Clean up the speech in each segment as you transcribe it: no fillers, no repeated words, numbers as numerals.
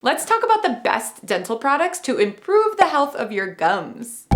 Let's talk about the best dental products to improve the health of your gums.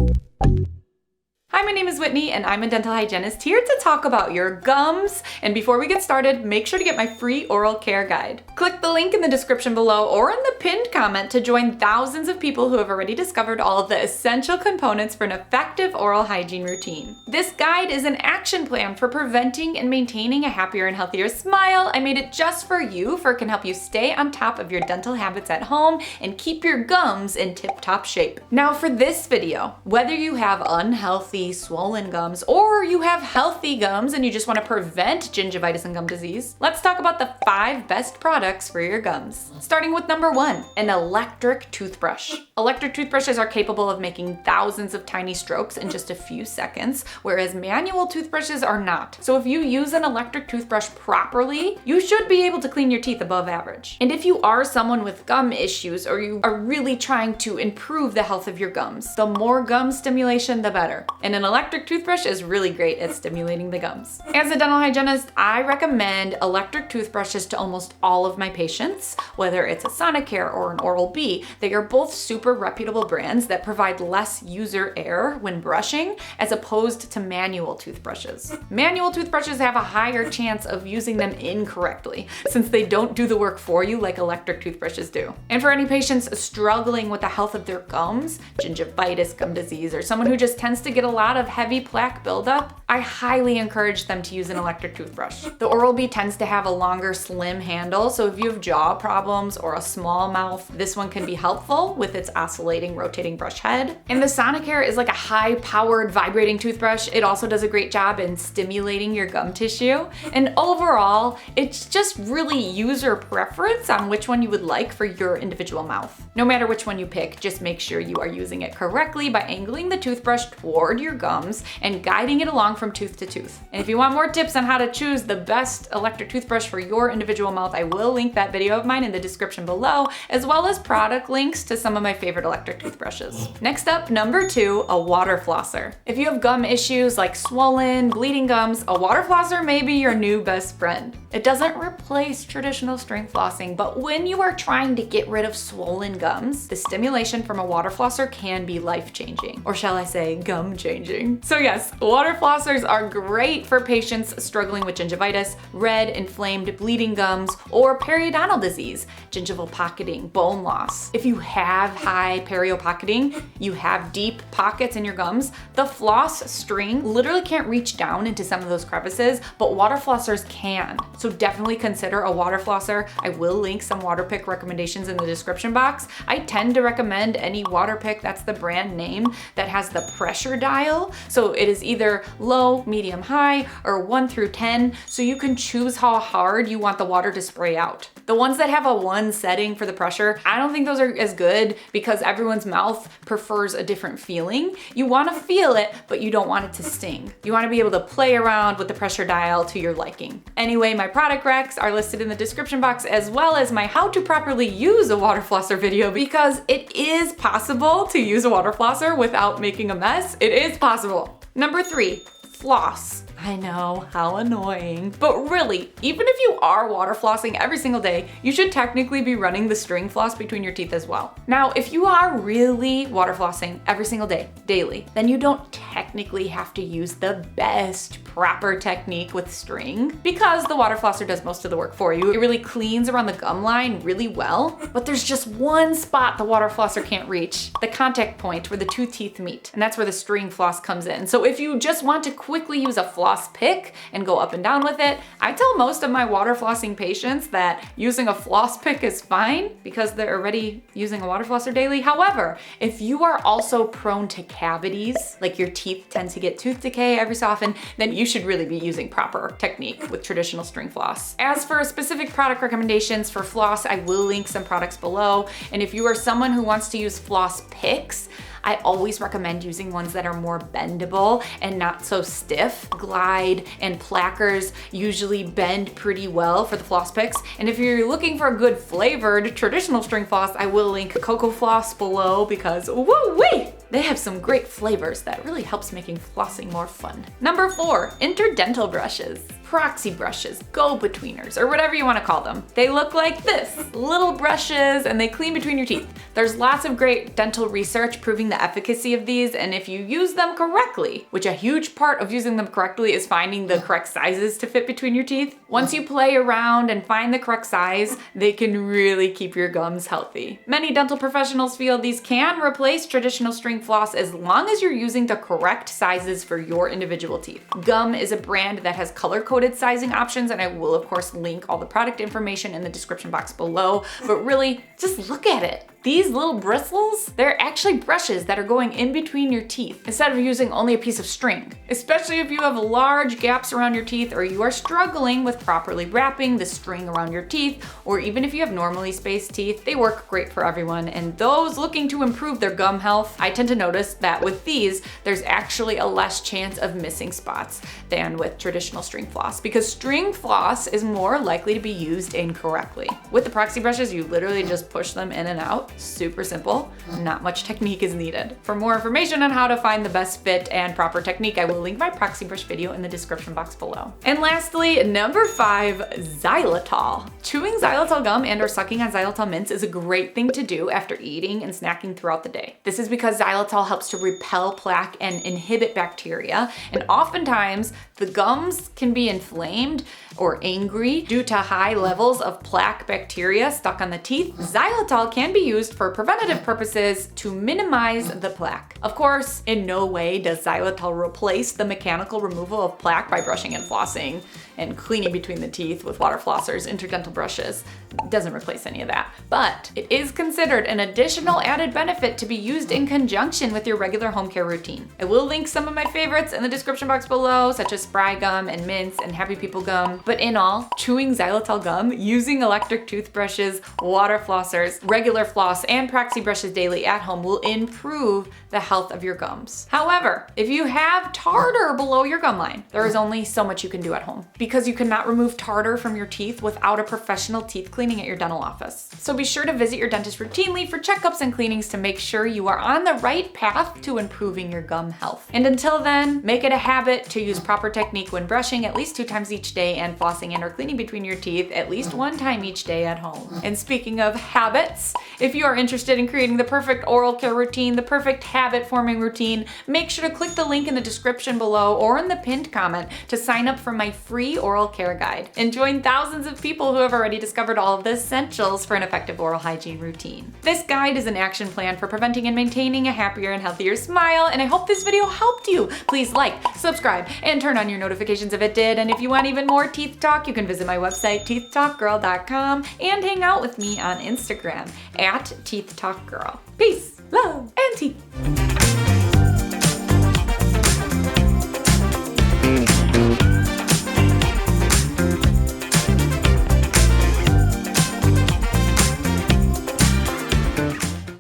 Hi, my name is Whitney and I'm a dental hygienist here to talk about your gums. And before we get started, make sure to get my free oral care guide. Click the link in the description below or in the pinned comment to join thousands of people who have already discovered all of the essential components for an effective oral hygiene routine. This guide is an action plan for preventing and maintaining a happier and healthier smile. I made it just for you, for it can help you stay on top of your dental habits at home and keep your gums in tip-top shape. Now for this video, whether you have unhealthy swollen gums or you have healthy gums and you just want to prevent gingivitis and gum disease, let's talk about the 5 best products for your gums. Starting with number 1, an electric toothbrush. Electric toothbrushes are capable of making thousands of tiny strokes in just a few seconds, whereas manual toothbrushes are not. So if you use an electric toothbrush properly, you should be able to clean your teeth above average. And if you are someone with gum issues or you are really trying to improve the health of your gums, the more gum stimulation, the better. And an electric toothbrush is really great at stimulating the gums. As a dental hygienist, I recommend electric toothbrushes to almost all of my patients, whether it's a Sonicare or an Oral-B. They are both super reputable brands that provide less user error when brushing as opposed to manual toothbrushes. Manual toothbrushes have a higher chance of using them incorrectly since they don't do the work for you like electric toothbrushes do. And for any patients struggling with the health of their gums, gingivitis, gum disease, or someone who just tends to get a lot of heavy plaque buildup, I highly encourage them to use an electric toothbrush. The Oral-B tends to have a longer, slim handle, so if you have jaw problems or a small mouth, this one can be helpful with its oscillating, rotating brush head. And the Sonicare is like a high-powered, vibrating toothbrush. It also does a great job in stimulating your gum tissue. And overall, it's just really user preference on which one you would like for your individual mouth. No matter which one you pick, just make sure you are using it correctly by angling the toothbrush toward your gums and guiding it along from tooth to tooth. And if you want more tips on how to choose the best electric toothbrush for your individual mouth, I will link that video of mine in the description below, as well as product links to some of my favorite electric toothbrushes. Next up, number 2, a water flosser. If you have gum issues like swollen, bleeding gums, a water flosser may be your new best friend. It doesn't replace traditional string flossing, but when you are trying to get rid of swollen gums, the stimulation from a water flosser can be life-changing, or shall I say gum-changing. So yes, water flossers are great for patients struggling with gingivitis, red, inflamed, bleeding gums, or periodontal disease, gingival pocketing, bone loss. If you have high perio pocketing, you have deep pockets in your gums, the floss string literally can't reach down into some of those crevices, but water flossers can. So definitely consider a water flosser. I will link some Waterpik recommendations in the description box. I tend to recommend any Waterpik, that's the brand name, that has the pressure dial. So it is either low, medium, high, or 1 through 10. So you can choose how hard you want the water to spray out. The ones that have a 1 setting for the pressure, I don't think those are as good because everyone's mouth prefers a different feeling. You want to feel it, but you don't want it to sting. You want to be able to play around with the pressure dial to your liking. Anyway, my product recs are listed in the description box, as well as my how to properly use a water flosser video, because it is possible to use a water flosser without making a mess. It is possible. Number 3, floss. I know, how annoying. But really, even if you are water flossing every single day, you should technically be running the string floss between your teeth as well. Now, if you are really water flossing every single day, daily, then you don't technically have to use the best proper technique with string because the water flosser does most of the work for you. It really cleans around the gum line really well, but there's just one spot the water flosser can't reach, the contact point where the 2 teeth meet, and that's where the string floss comes in. So if you just want to quickly use a floss pick and go up and down with it, I tell most of my water flossing patients that using a floss pick is fine because they're already using a water flosser daily. However, if you are also prone to cavities, like your teeth tend to get tooth decay every so often, then you should really be using proper technique with traditional string floss. As for specific product recommendations for floss, I will link some products below. And if you are someone who wants to use floss picks, I always recommend using ones that are more bendable and not so stiff. Glide and plackers usually bend pretty well for the floss picks. And if you're looking for a good flavored traditional string floss, I will link Cocoa Floss below because woo-wee! They have some great flavors that really helps making flossing more fun. Number 4, interdental brushes. Proxy brushes, go-betweeners, or whatever you want to call them. They look like this, little brushes, and they clean between your teeth. There's lots of great dental research proving the efficacy of these, and if you use them correctly, which a huge part of using them correctly is finding the correct sizes to fit between your teeth, once you play around and find the correct size, they can really keep your gums healthy. Many dental professionals feel these can replace traditional string floss as long as you're using the correct sizes for your individual teeth. Gum is a brand that has color-coded sizing options, and I will of course link all the product information in the description box below, but really just look at it. These little bristles, they're actually brushes that are going in between your teeth instead of using only a piece of string. Especially if you have large gaps around your teeth or you are struggling with properly wrapping the string around your teeth, or even if you have normally spaced teeth, they work great for everyone. And those looking to improve their gum health, I tend to notice that with these, there's actually a less chance of missing spots than with traditional string floss, because string floss is more likely to be used incorrectly. With the Proxy brushes, you literally just push them in and out. Super simple, not much technique is needed. For more information on how to find the best fit and proper technique, I will link my Proxy brush video in the description box below. And lastly, number 5, Xylitol. Chewing Xylitol gum and or sucking on Xylitol mints is a great thing to do after eating and snacking throughout the day. This is because Xylitol helps to repel plaque and inhibit bacteria, and oftentimes the gums can be inflamed or angry due to high levels of plaque bacteria stuck on the teeth. Xylitol can be used for preventative purposes to minimize the plaque. Of course, in no way does Xylitol replace the mechanical removal of plaque by brushing and flossing and cleaning between the teeth with water flossers, interdental brushes. It doesn't replace any of that. But it is considered an additional added benefit to be used in conjunction with your regular home care routine. I will link some of my favorites in the description box below, such as Spry gum and mints and Happy People gum. But in all, chewing Xylitol gum, using electric toothbrushes, water flossers, regular floss, and Proxy brushes daily at home will improve the health of your gums. However, if you have tartar below your gum line, there is only so much you can do at home, because you cannot remove tartar from your teeth without a professional teeth cleaning at your dental office. So be sure to visit your dentist routinely for checkups and cleanings to make sure you are on the right path to improving your gum health. And until then, make it a habit to use proper technique when brushing at least 2 times each day and flossing and or cleaning between your teeth at least 1 time each day at home. And speaking of habits, if you are interested in creating the perfect oral care routine, the perfect habit forming routine, make sure to click the link in the description below or in the pinned comment to sign up for my free oral care guide and join thousands of people who have already discovered all of the essentials for an effective oral hygiene routine. This guide is an action plan for preventing and maintaining a happier and healthier smile, and I hope this video helped you. Please like, subscribe, and turn on your notifications if it did. And if you want even more teeth talk, you can visit my website, teethtalkgirl.com, and hang out with me on Instagram @teethtalkgirl. Peace!